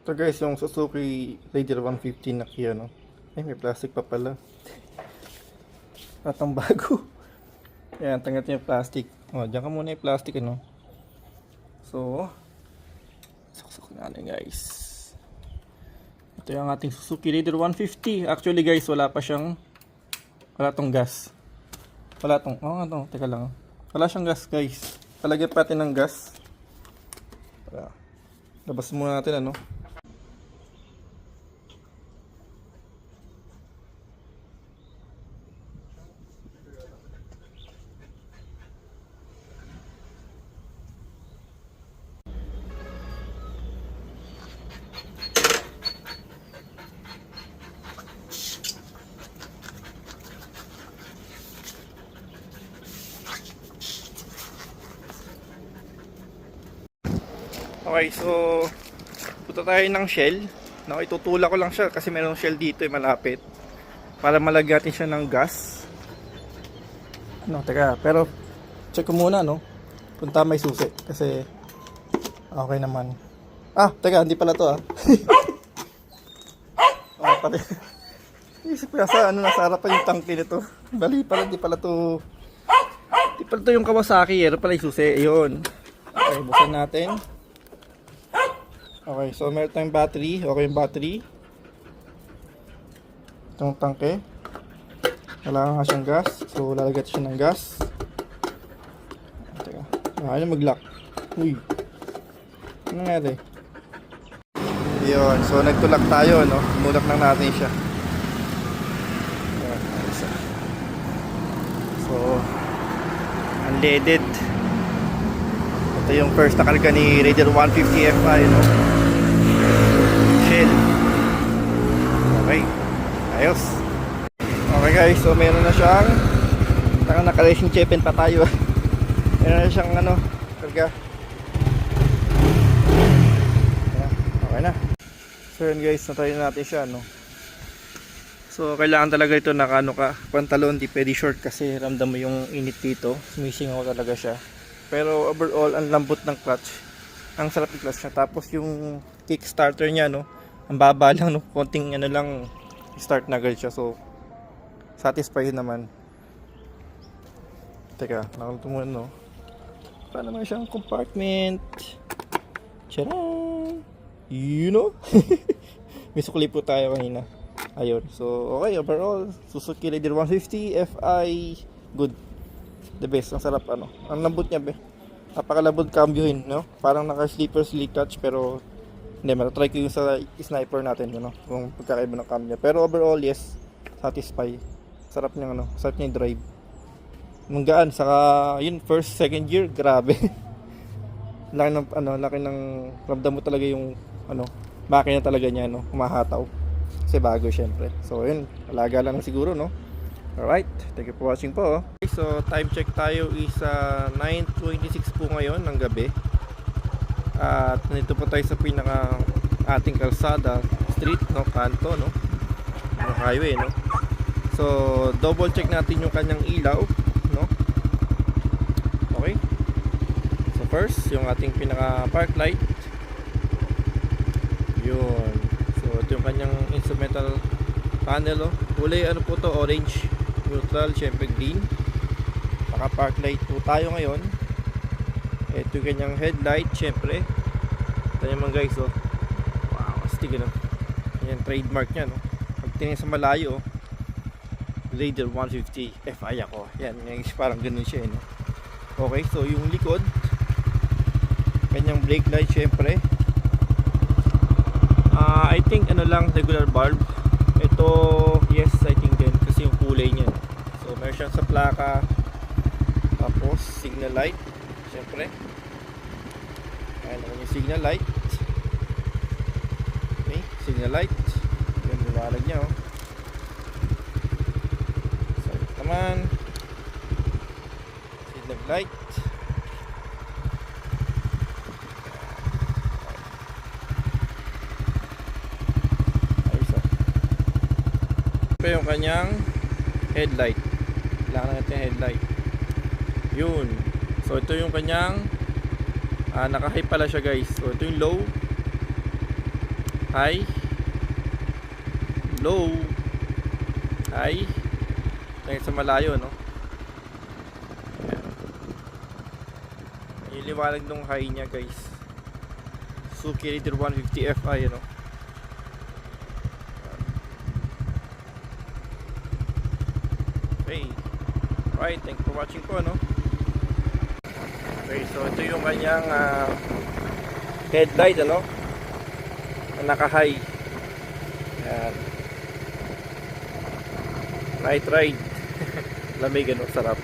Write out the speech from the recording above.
Ito guys, yung Suzuki Raider 150 na Kia, no? Ay, may plastic pa pala. Atang bago. Ayan, tanggap niya yung plastic. O, dyan ka muna yung plastic, ano? So, suksok natin guys. Ito yung ating Suzuki Raider 150. Actually guys, wala tong gas. Teka lang. Wala siyang gas guys. Palagyan pa natin ng gas. Labas muna natin, ano? Okay, so punta tayo ng Shell. No, itutulak ko lang siya kasi mayroong Shell dito malapit. Para malagyatin siya ng gas. No, teka, pero check ko muna, no. Kung tama yung susi kasi okay naman. Teka, hindi pala to pati. Isip ko sa nasa harapan yung tangke nito. Bali pala, di pala to yung Kawasaki, pero pala yung susi. Ayun. Okay, buksan natin. Okay, so meron tayong battery. Okay yung battery. Itong tangke. Wala nga siyang gas. So lalagyan siya ng gas. Teka. Ano mag-lock? Uy. Ano nangyari? Yun. So nagtulak tayo, no? Nulak lang natin siya. So unleaded. Ito yung first na karga ni Raider 150 Fi, no? Shell. Okay. Ayos. Okay guys, so meron na siyang naka-racing chepen pa tayo. Meron na siyang karga. Okay na. So yun guys, natayin natin siya, no? So kailangan talaga ito pantalon, di pwede short kasi ramdam mo yung init dito. Sumisingaw talaga siya. Pero overall, ang lambot ng clutch. Ang sarap ng clutch niya. Tapos yung kickstarter niya, no? Ang baba lang, no? Konting lang, start na agad siya. So, satisfied naman. Teka, nakalito muna, no? Paano naman siyang compartment? Tcharam! You know? May sukli po tayo kanina. Ayun. So, okay, overall, Suzuki Raider 150 Fi, good. The best, ang sarap ang lambot niya napakalambot cambiohin, no? Parang naka-sleeper slick clutch pero hindi, matatry ko yung sa sniper natin, kung pagkakaiba ng cambio. Pero overall, yes, satisfy. Sarap niya, sarap niya yung drive. Manggaan, saka yun, first, second gear, grabe. laki ng ramdam mo talaga yung, makina talaga niya, humahataw. Kasi bago, syempre. So, yun, alaga lang siguro, no? Alright, thank you for watching po. Okay, so time check tayo is 9:26 po ngayon ng gabi. At nandito po tayo sa pinaka ating kalsada, street, kanto, yung highway, So double check natin yung kanyang ilaw, Okay. So first, yung ating pinaka park light. Yun. So ito yung kanyang instrumental panel, kulay po to, orange. Neutral, syempre green. Naka park light po tayo ngayon. Ito yung kanyang headlight, syempre. Ito naman guys, wow, astig, yan trademark nya, pag tingin sa malayo, Raider 150 Fi ako. Yan, parang ganun siya, Okay, so yung likod, kanyang brake light, syempre. I think lang, regular bulb. Ito, yes, I think din kasi yung kulay niya. So meron siyang sa plaka. Tapos signal light, syempre. Ayan naman yung signal light. Okay, signal light. Yan, liwanag niya, So ito naman, signal light. Yung kanyang headlight. Kailangan natin headlight. Yun. So ito yung kanyang naka-high pala siya guys. So ito yung low. high, low, high. Dahil sa malayo, no? Ayan. Yung liwanag ng high niya, guys. Suzuki Raider 150 Fi, no? Okay. Right, thank you for watching po, no? Okay, so ito yung kanyang headlight, ano? Na naka-high. Ayan. Night ride. Lamig, ano? Sarap.